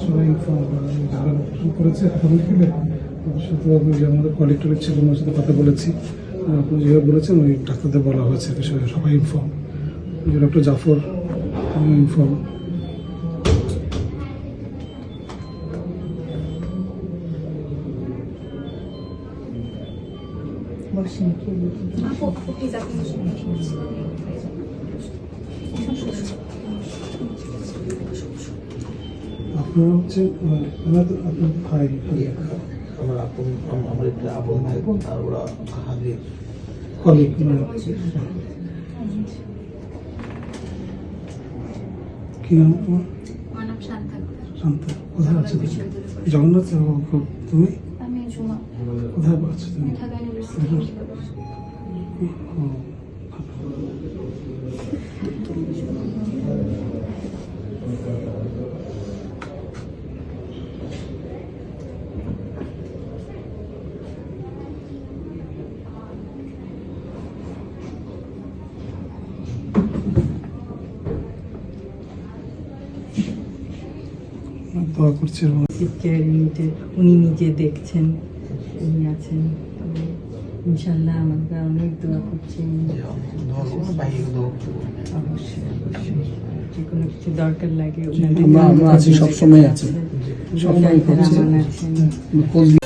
সবাই যারা অপারেশন করেছে এখন গেলে শুধু আপনি যে আমাদের কোয়ালিটির ছিল ওনার সাথে কথা বলেছি, আপনি যেভাবে বলেছেন ওই ডাক্তারদের বলা হয়েছে বিষয়ে সবাই ইনফর্ম। Doctor Zafar inform. আপনারা হচ্ছে আপনার ভাই আমার একটা আপন ভাই বোন আর ওরা হাজির কলিগ কি নাম তোমার? শান্তা। কোথায় আছো তুমি? জগন্নাথ তুমি কোথায় আছো তুমি? দোয়া করছি উনি নিজে দেখছেন, উনি আছেন, ইনশাল্লাহ আমাকে অনেক দোয়া করছেন। অবশ্যই অবশ্যই যে কোনো কিছু দরকার লাগে আমরা আছি, সবসময় আছি, সবসময় আছেন।